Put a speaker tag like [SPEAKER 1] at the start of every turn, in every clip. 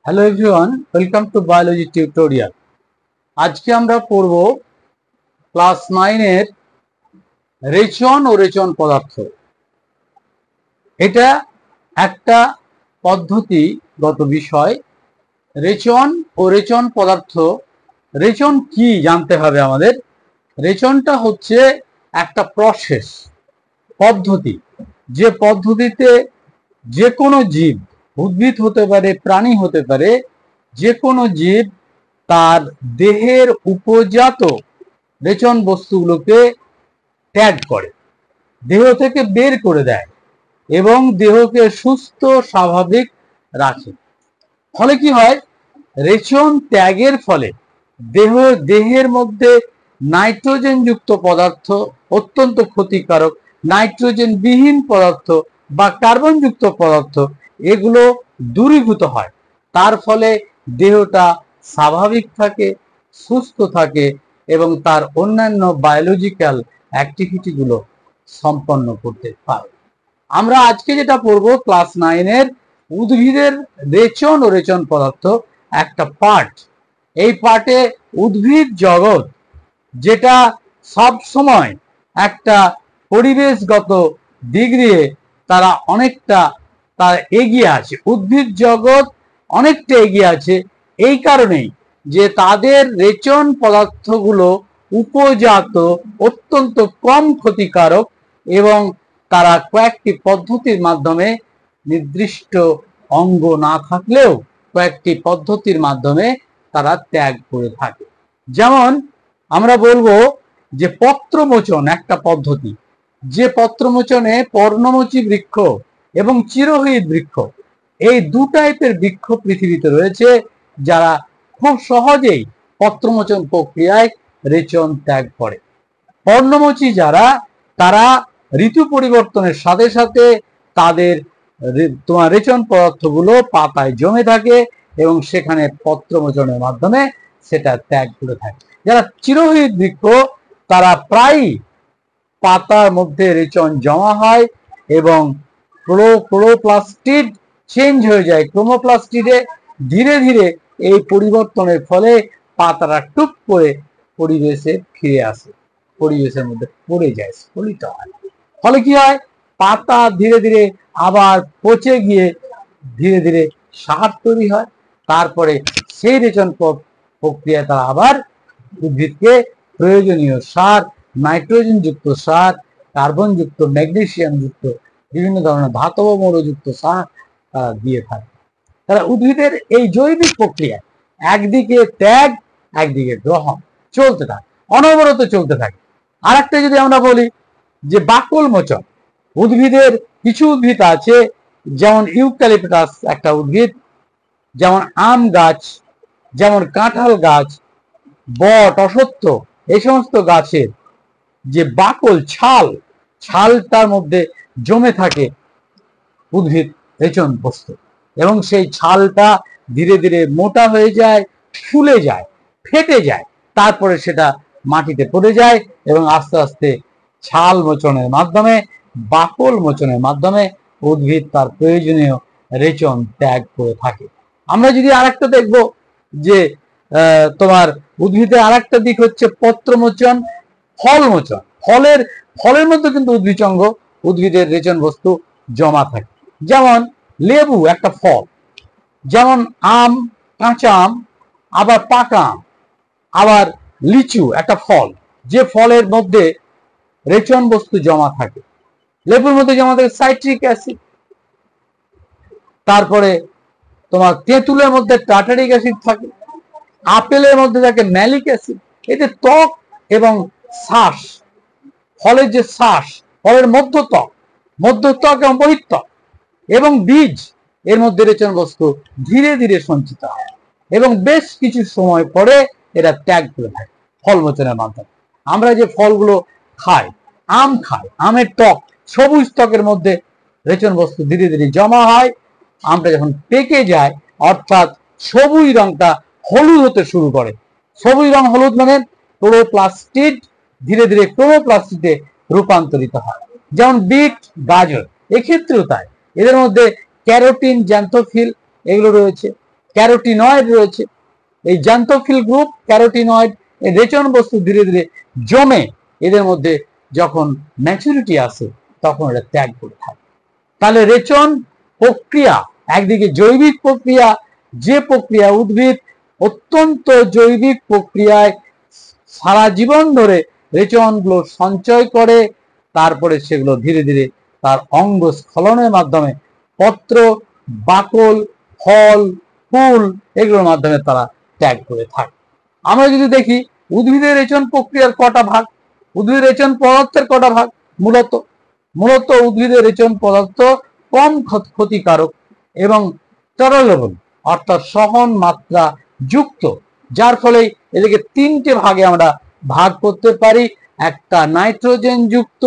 [SPEAKER 1] Hello everyone, welcome to biology tutorial. আজকে আমরা পড়ব ক্লাস 9 এর রেচন ও রেচন পদার্থ। এটা একটা পদ্ধতিগত বিষয়। রেচন ও রেচন পদার্থ। রেচন কি জানতে হবে আমাদের। রেচনটা হচ্ছে একটা প্রসেস, পদ্ধতি, যে পদ্ধতিতে যে কোনো জীব, উদ্ভিদ হতে পারে, প্রাণী হতে পারে, যে কোনো জীব তার দেহের উপজাত রেচন বস্তুগুলোকে ত্যাগ করে, দেহ থেকে বের করে দেয় এবং দেহকে সুস্থ স্বাভাবিক রাখে। ফলে কি হয়, রেচন ত্যাগের ফলে দেহের মধ্যে নাইট্রোজেন যুক্ত পদার্থ, অত্যন্ত ক্ষতিকারক নাইট্রোজেন বিহীন পদার্থ বা কার্বন যুক্ত পদার্থ, এগুলো দূরীভূত হয়। তার ফলে দেহটা স্বাভাবিক থাকে, সুস্থ থাকে এবং তার অন্যান্য বায়োলজিক্যাল অ্যাক্টিভিটি গুলো সম্পন্ন করতে পারে। আমরা আজকে যেটা পড়বো ক্লাস 9 এর উদ্ভিদের রেচন ও রেচন পদার্থ একটা পার্ট। এই পার্টে উদ্ভিদ জগৎ, যেটা সব সময় একটা পরিবেশগত দিক দিয়ে তারা অনেকটা তার এগিয়ে আছে, উদ্ভিদ জগৎ অনেকটা এগিয়ে আছে এই কারণেই যে তাদের রেচন পদার্থগুলো উপজাত, অত্যন্ত কম ক্ষতিকারক এবং তারা কয়েকটি পদ্ধতির মাধ্যমে, নির্দিষ্ট অঙ্গ না থাকলেও কয়েকটি পদ্ধতির মাধ্যমে তারা ত্যাগ করে থাকে। যেমন আমরা বলবো যে পত্রমোচন একটা পদ্ধতি, যে পত্রমোচনে পর্ণমোচী বৃক্ষ এবং চিরহরিৎ বৃক্ষ, এই দু টাইপের বৃক্ষ পৃথিবীতে রয়েছে যারা খুব সহজেই পত্রমোচন প্রক্রিয়ায় রেচন ত্যাগ করে। পর্ণমোচী যারা, তারা ঋতু পরিবর্তনের সাথে সাথে তাদের রেচন পদার্থগুলো পাতায় জমে থাকে এবং সেখানে পত্রমোচনের মাধ্যমে সেটা ত্যাগ করে থাকে। যারা চিরহরিৎ বৃক্ষ, তারা প্রায়ই পাতার মধ্যে রেচন জমা হয় এবং ক্লোরোপ্লাস্টিড চেঞ্জ হয়ে যায় ক্রোমোপ্লাস্টিডে। ধীরে ধীরে এই পরিবর্তনের ফলে পাতাটা টুপ করে পরিবেশে ফিরে আসে, পরিবেশের মধ্যে পড়ে যায়, স্খলিত হয়। ফলে কি হয়, পাতা ধীরে ধীরে আবার পচে গিয়ে ধীরে ধীরে সার তৈরি হয়। তারপরে সেই রেচন প্রক্রিয়ায় তারা আবার উদ্ভিদকে প্রয়োজনীয় সার, নাইট্রোজেন যুক্ত সার, কার্বন যুক্ত, ম্যাগনেসিয়াম যুক্ত, বিভিন্ন ধরনের ধাতব মৌলযুক্ত সার তারা দিয়ে থাকে। তারা উদ্ভিদের এই জৈবিক প্রক্রিয়া একদিকে ত্যাগ, একদিকে গ্রহণ চলতে থাকে, অনবরত চলতে থাকে। আর একটা যদি আমরা বলি যে বাকল মোচন, উদ্ভিদের কিছু উদ্ভিদ আছে, যেমন ইউক্যালিপটাস একটা উদ্ভিদ, যেমন আম গাছ, যেমন কাঁঠাল গাছ, বট, অশ্বত্থ, এই সমস্ত গাছের যে বাকল, ছালটার মধ্যে জমে থাকে উদ্ভিদ রেচন বস্তু এবং সেই ছালটা ধীরে ধীরে মোটা হয়ে যায়, ফুলে যায়, ফেটে যায়, তারপরে সেটা মাটিতে পড়ে যায় এবং আস্তে আস্তে ছাল মোচনের মাধ্যমে, বাকল মোচনের মাধ্যমে উদ্ভিদ তার প্রয়োজনীয় রেচন ত্যাগ করে থাকে। আমরা যদি আরেকটা দেখবো যে তোমার উদ্ভিদের আরেকটা দিক হচ্ছে পত্রমোচন, ফল মোচন। ফলের মধ্যে কিন্তু উদ্ভিদজঙ্গ, উদ্ভিদের রেচন বস্তু জমা থাকে। যেমন লেবু একটা ফল, যেমন আম, কাঁচা আম, আবার পাকা আম, আবার লিচু একটা ফল, যে ফলের মধ্যে রেচন বস্তু জমা থাকে। লেবুর মধ্যে জমা থাকে সাইট্রিক অ্যাসিড, তারপরে তোমার তেঁতুলের মধ্যে টার্টারিক অ্যাসিড থাকে, আপেলের মধ্যে থাকে ম্যালিক অ্যাসিড। এতে ত্বক এবং শ্বাস, ফলের যে শ্বাস, ফলের মধ্যত্বক এবং বহিত্বক এবং বীজ, এর মধ্যে রেচন বস্তু ধীরে ধীরে সঞ্চিত হয় এবং বেশ কিছু সময় পরে এরা ত্যাগ করে থাকে ফল মোচনের মাধ্যমে। আমরা যে ফলগুলো খাই, আম খাই, আমের ত্বক, সবুজ ত্বকের মধ্যে রেচন বস্তু ধীরে ধীরে জমা হয়। আমটা যখন পেকে যায়, অর্থাৎ সবুজ রংটা হলুদ হতে শুরু করে, সবুজ রং হলুদ মানে ক্লোরোপ্লাস্টিড ধীরে ধীরে ক্রোমোপ্লাস্টিডে রূপান্তরিত হয়। যেমন বিট, গাজর, এক্ষেত্রেও তাই, এদের মধ্যে ক্যারোটিন, জ্যান্থোফিল এগুলো রয়েছে ক্যারোটিনয়েড রয়েছে। এই জ্যান্থোফিল গ্রুপ ক্যারোটিনয়েড এই রেচন বস্তু ধীরে ধীরে জমে এদের মধ্যে যখন ম্যাচুরিটি আসে তখন এটা ত্যাগ করে থাকে। তাহলে রেচন প্রক্রিয়া একদিকে জৈবিক প্রক্রিয়া, যে প্রক্রিয়া উদ্ভিদ অত্যন্ত জৈবিক প্রক্রিয়ায় সারা জীবন ধরে রেচনগুলো সঞ্চয় করে, তারপরে সেগুলো ধীরে ধীরে তার অঙ্গ স্খলনের মাধ্যমে পত্র, বাকল, ফল, ফুল এগুলোর মাধ্যমে তারা ত্যাগ করে থাকে। আমরা যদি দেখি উদ্ভিদের রেচন প্রক্রিয়ার কটা ভাগ, উদ্ভিদের রেচন পদার্থের কটা ভাগ, মূলত উদ্ভিদের রেচন পদার্থ কম ক্ষতিকারক এবং টলারেবল অর্থাৎ সহন মাত্রা যুক্ত, যার ফলে এদেরকে তিনটে ভাগে আমরা ভাগ করতে পারি, একটা নাইট্রোজেন যুক্ত,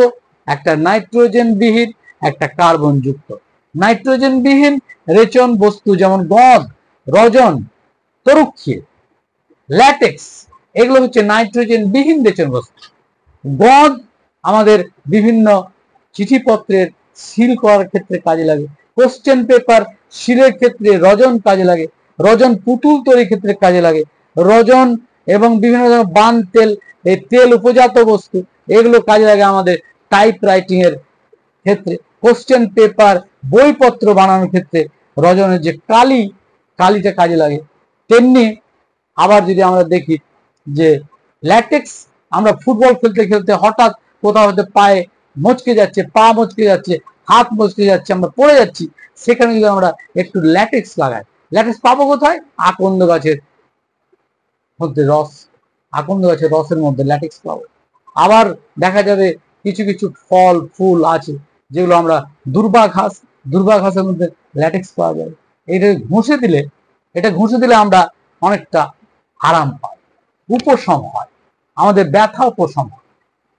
[SPEAKER 1] একটা নাইট্রোজেন বিহীন, একটা কার্বন যুক্ত। নাইট্রোজেন বিহীন রেচন বস্তু যেমন গঁদ, রজন, তরুক্ষীর, ল্যাটেক্স এগুলো হচ্ছে নাইট্রোজেন বিহীন রেচন বস্তু। গঁদ আমাদের বিভিন্ন চিঠিপত্রের সিল করার ক্ষেত্রে কাজে লাগে, কোশ্চেন পেপার সিলের ক্ষেত্রে রজন কাজে লাগে, রজন পুতুল তৈরির ক্ষেত্রে কাজে লাগে, রজন এবং বিভিন্ন ধরনের বান তেল, এই তেল উপজাত বস্তু এগুলো কাজে লাগে আমাদের টাইপ রাইটিং এর ক্ষেত্রে, কোশ্চেন পেপার বইপত্র বানানোর ক্ষেত্রে রজনের যে কালিটা কাজে লাগে। তেমনি আবার যদি আমরা দেখি যে ল্যাটেক্স, আমরা ফুটবল খেলতে খেলতে হঠাৎ কোথাও হয়তো পায়ে মচকে যাচ্ছে, পা মচকে যাচ্ছে, হাত মচকে যাচ্ছে, আমরা পড়ে যাচ্ছি, সেখানে যদি আমরা একটু ল্যাটেক্স লাগাই, ল্যাটেক্স পাবো কোথায়? আকন্দ গাছের মধ্যে রস, আকন্দ গাছের রসের মধ্যে ল্যাটেক্স পাবো। আবার দেখা যাবে কিছু কিছু ফল ফুল আছে যেগুলো আমরা দুর্বা ঘাসের মধ্যে ল্যাটেক্স পাওয়া যায়। এটা ঘষে দিলে আমরা অনেকটা আরাম পাই, উপশম হয়, আমাদের ব্যথা উপশম হয়।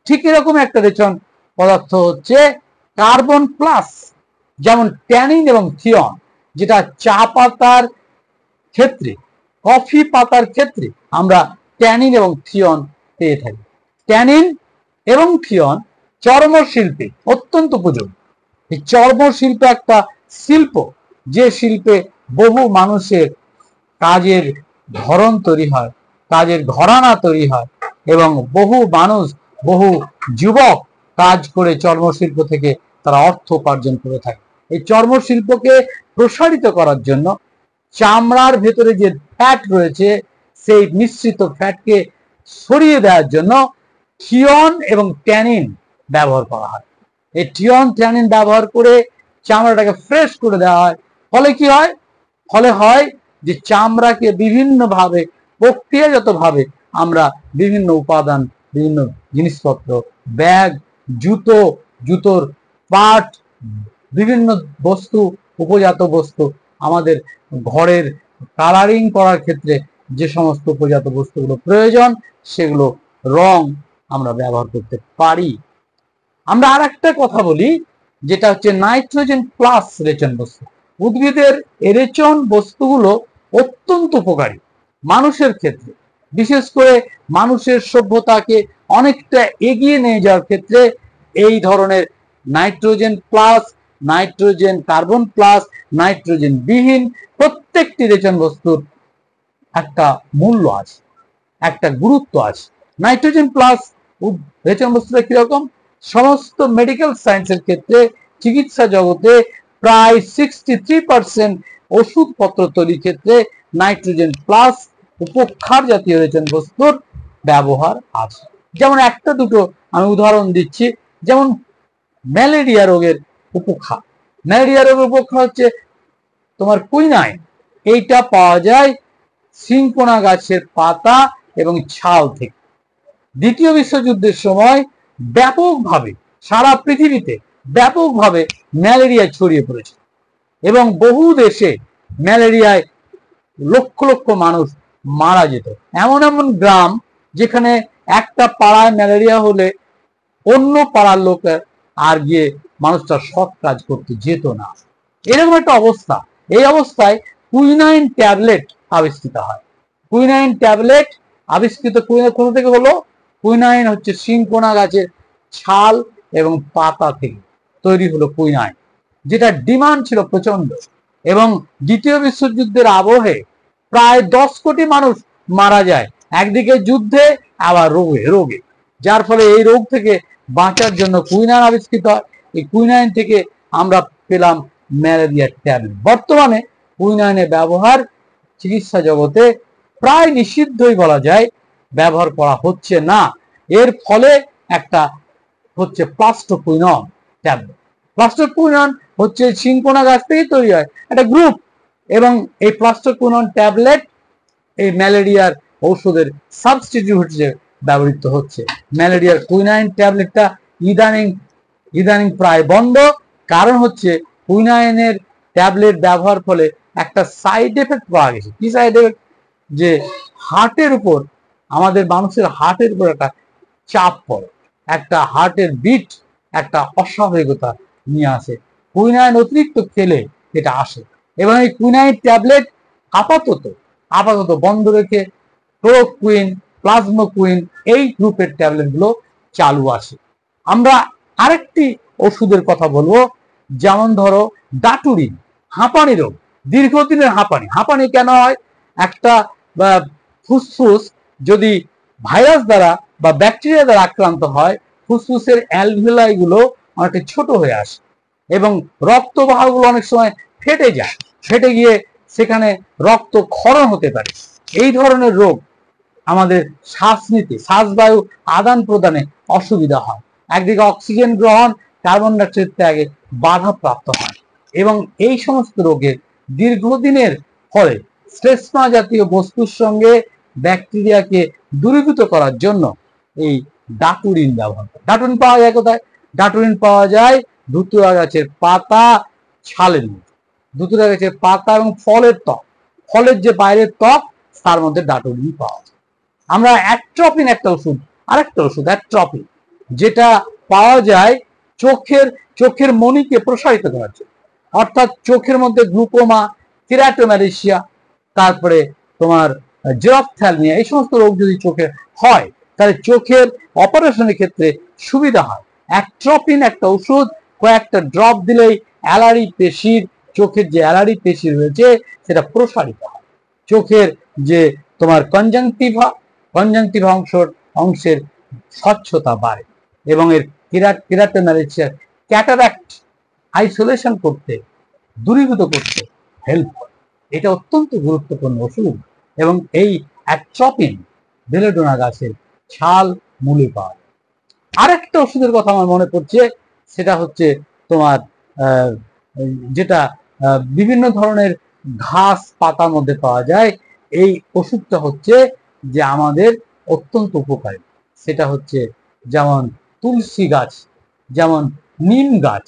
[SPEAKER 1] ঠিক এরকম একটা রেচন পদার্থ হচ্ছে কার্বন প্লাস, যেমন ট্যানিন এবং থিয়ন, যেটা চা পাতার ক্ষেত্রে, কফি পাতার ক্ষেত্রে আমরা ট্যানিন এবং থিয়ন পেয়ে থাকি। ট্যানিন এবং থিয়ন চর্মশিল্পে অত্যন্ত উপযোগী। এই চর্মশিল্প একটা শিল্প, যে শিল্পে বহু মানুষের কাজের ধরন তৈরি হয়, কাজের ঘরানা তৈরি হয় এবং বহু মানুষ, বহু যুবক কাজ করে চর্মশিল্প থেকে তারা অর্থ উপার্জন করে থাকে। এই চর্মশিল্পকে প্রসারিত করার জন্য চামড়ার ভেতরে যে ফ্যাট রয়েছে সেই মিশ্রিত ফ্যাটকে সরিয়ে দেওয়ার জন্য থিয়ন এবং ট্যানিন ব্যবহার করা হয়। এই থিয়ন ট্যানিন ব্যবহার করে চামড়াটাকে ফ্রেশ করে দেওয়া হয়। ফলে কি হয়? ফলে হয় যে চামড়াকে বিভিন্নভাবে প্রক্রিয়াজাতভাবে আমরা বিভিন্ন উপাদান, বিভিন্ন জিনিসপত্র, ব্যাগ, জুতোর পাট, বিভিন্ন বস্তু, উপজাত বস্তু, আমাদের ঘরের কালারিং করার ক্ষেত্রে যে সমস্ত উপজাত বস্তুগুলো প্রয়োজন সেগুলো রং আমরা ব্যবহার করতে পারি। আমরা আর একটা কথা বলি, যেটা হচ্ছে নাইট্রোজেন প্লাস রেচন বস্তু। উদ্ভিদের রেচন বস্তুগুলো অত্যন্ত উপকারী মানুষের ক্ষেত্রে, বিশেষ করে মানুষের সভ্যতাকে অনেকটা এগিয়ে নিয়ে যাওয়ার ক্ষেত্রে এই ধরনের nitrogen plus, nitrogen carbon plus, nitrogen বিহীন প্রত্যেকটি রেচন বস্তুর একটা মূল্য আছে, একটা গুরুত্ব আছে। নাইট্রোজেন প্লাস রেচন বস্তুটা কিরকম? সমস্ত মেডিকেল সায়েন্সের ক্ষেত্রে, চিকিৎসা জগতে প্রায় 63% ওষুধপত্র তৈরির ক্ষেত্রে নাইট্রোজেন প্লাস উপক্ষার জাতীয় রেচন বস্তুর ব্যবহার আছে। যেমন একটা দুটো আমি উদাহরণ দিচ্ছি, যেমন ম্যালেরিয়া রোগের উপক্ষা। ম্যালেরিয়া রোগের উপক্ষা হচ্ছে তোমার কুইনাইন। এইটা পাওয়া যায় সিনকোনা গাছের পাতা এবং ছাল থেকে। দ্বিতীয় বিশ্বযুদ্ধের সময় ব্যাপকভাবে সারা পৃথিবীতে ব্যাপকভাবে ম্যালেরিয়া ছড়িয়ে পড়েছে এবং বহু দেশে ম্যালেরিয়ায় লক্ষ লক্ষ মানুষ মারা যেত। এমন এমন গ্রাম যেখানে একটা পাড়ায় ম্যালেরিয়া হলে অন্য পাড়ার লোকের আর গিয়ে মানুষটা সৎ কাজ করতে যেত না, এরকম একটা অবস্থা। এই অবস্থায় কুইনাইন ট্যাবলেট আবিষ্কৃত হয়। কুইনাইন ট্যাবলেট আবিষ্কৃত কোথা থেকে হলো? কুইনাইন হচ্ছে সিনকোনা গাছের ছাল এবং পাতা থেকে তৈরি হলো কুইনাইন, যেটা ডিমান্ড ছিল প্রচন্ড। এবং দ্বিতীয় বিশ্বযুদ্ধের আবহে প্রায় 10 কোটি মানুষ মারা যায়, একদিকে যুদ্ধে আবার রোগে, যার ফলে এই রোগ থেকে বাঁচার জন্য কুইনাইন আবিষ্কৃত হয়। এই কুইনাইন থেকে আমরা পেলাম ম্যালেরিয়ার ট্যাবলেট। বর্তমানে কুইনাইনের ব্যবহার চিকিৎসা জগতে প্রায় নিষিদ্ধই বলা যায়, ব্যবহার করা হচ্ছে না। এর ফলে একটা হচ্ছে প্লাস্টোকুইনন ট্যাবলেট। প্লাস্টোকুইনন হচ্ছে সিনকোনা গাছ থেকে তৈরি হয় একটা গ্রুপ, এবং এই প্লাস্টোকুইনন ট্যাবলেট এই ম্যালেরিয়ার ঔষধের সাবস্টিটিউট হিসেবে ব্যবহৃত হচ্ছে। ম্যালেরিয়ার কুইনাইন ট্যাবলেটটা ইদানিং প্রায় বন্ধ। কারণ হচ্ছে কুইনাইনের ট্যাবলেট ব্যবহার ফলে একটা সাইড এফেক্ট পাওয়া গেছে। কি সাইড এফেক্ট? যে হার্টের উপর, আমাদের মানুষের হার্টের উপর একটা চাপ পড়ে, একটা হার্টের বিট একটা অস্বাভাবিকতা নিয়ে আসে। কুইনাইন অতিরিক্ত খেলে এটা আসে, এবং এই কুইনাইন ট্যাবলেট আপাতত বন্ধ রেখে ক্লোরোকুইন, প্লাজমোকুইন এই গ্রুপের ট্যাবলেটগুলো চালু আছে। আমরা আরেকটি ওষুধের কথা বলবো, যেমন ধরো ডাটুরিন, হাঁপানি রোগ, দীর্ঘদিনের হাঁপানি কেন হয়? একটা ফুসফুস যদি ভাইরাস দ্বারা বা ব্যাকটেরিয়া দ্বারা আক্রান্ত হয়, ফুসফুসের অ্যালভিওলাই গুলো অনেকটা ছোট হয়ে আসে, এবং রক্তবাহগুলো অনেক সময় ফেটে গিয়ে সেখানে রক্ত ক্ষরণ হতে পারে। এই ধরনের রোগ আমাদের শ্বাস নিতে, শ্বাসবায়ু আদান প্রদানে অসুবিধা হয়। একদিকে অক্সিজেন গ্রহণ, কার্বন ডাইঅক্সাইড ত্যাগে বাধা প্রাপ্ত হয়, এবং এই সমস্ত রোগের দীর্ঘদিনের ফলে শ্লেষ্মা জাতীয় বস্তুর সঙ্গে ব্যাকটেরিয়াকে দূরীভূত করার জন্য এই ডাটুরিন ব্যবহার করে। ডাটুরিন পাওয়া যায় কোথায়? ডাটুরিন পাওয়া যায় ধুতুরা গাছের পাতা, ছালের মধ্যে। ধুতুরা গাছের পাতা এবং ফলের যে বাইরের ত্বক, তার মধ্যে ডাটুরিন পাওয়া যায়। আমরা অ্যাট্রপিন আরেকটা ওষুধ অ্যাট্রপিন, যেটা পাওয়া যায় চোখের মণিকে প্রসারিত করার জন্য। অর্থাৎ চোখের মধ্যে গ্লুকোমা, কেরাটোম্যালেশিয়া, তারপরে তোমার জেরপ্থ্যালমিয়া, এই সমস্ত রোগ যদি চোখে হয়, তাহলে চোখের অপারেশনের ক্ষেত্রে সুবিধা হয়। অ্যাট্রপিন একটা ওষুধ, কয়েকটা ড্রপ দিলেই চোখের যে অ্যালারি পেশি রয়েছে সেটা প্রসারিত হয়। চোখের যে তোমার কনজাংটিভা অংশের স্বচ্ছতা বাড়ে, এবং এর কেরাটোম্যালেশিয়ার ক্যাটারাক্ট আইসোলেশন করতে, দূরীভূত করতে হেল্প করে। এটা অত্যন্ত গুরুত্বপূর্ণ ওষুধ, এবং এই অ্যাট্রপিন বেলেডোনা গাছের ছাল মূলে পাওয়া যায়। আরেকটা ওষুধের কথা আমার মনে পড়ছে, সেটা হচ্ছে তোমার যেটা বিভিন্ন ধরনের ঘাস পাতার মধ্যে পাওয়া যায়। এই ওষুধটা হচ্ছে যে আমাদের অত্যন্ত উপকারী। সেটা হচ্ছে যেমন তুলসী গাছ, যেমন নিম গাছ,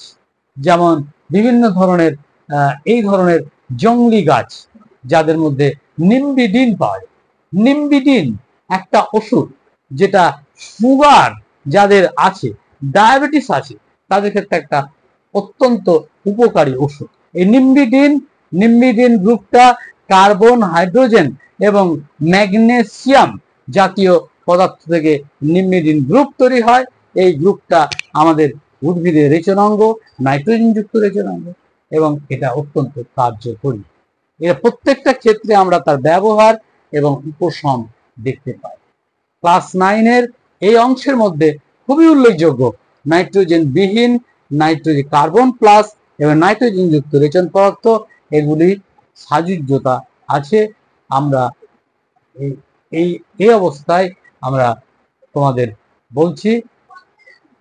[SPEAKER 1] যেমন বিভিন্ন ধরনের এই ধরনের জংলি গাছ, যাদের মধ্যে নিম্বিডিন পাওয়া যায়। নিম্বিডিন একটা ওষুধ, যেটা সুগার যাদের আছে, ডায়াবেটিস আছে, তাদের ক্ষেত্রে একটা অত্যন্ত উপকারী ওষুধ। এই নিম্বিডিন গ্রুপটা কার্বন, হাইড্রোজেন এবং ম্যাগনেসিয়াম জাতীয় পদার্থ থেকে নিম্বিডিন গ্রুপ তৈরি হয়। এই গ্রুপটা আমাদের উদ্ভিদের রেচনাঙ্গ, নাইট্রোজেন যুক্ত রেচনাঙ্গ, এবং এটা অত্যন্ত কার্যকরী। এর প্রত্যেকটা ক্ষেত্রে আমরা তার ব্যবহার এবং উপশম দেখতে পাই। ক্লাস 9-এর এই অংশের মধ্যে খুবই উল্লেখযোগ্য নাইট্রোজেন বিহীন, নাইট্রোজেন কার্বন প্লাস এবং নাইট্রোজেন যুক্ত রেচন পদার্থ, এগুলি সাযুজ্যতা আছে। আমরা এই অবস্থায় আমরা তোমাদের বলছি,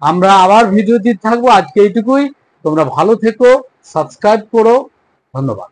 [SPEAKER 1] আমরা আবার ভিডিওতে থাকবো। আজকে এইটুকুই। তোমরা ভালো থেকো, সাবস্ক্রাইব করো। ধন্যবাদ।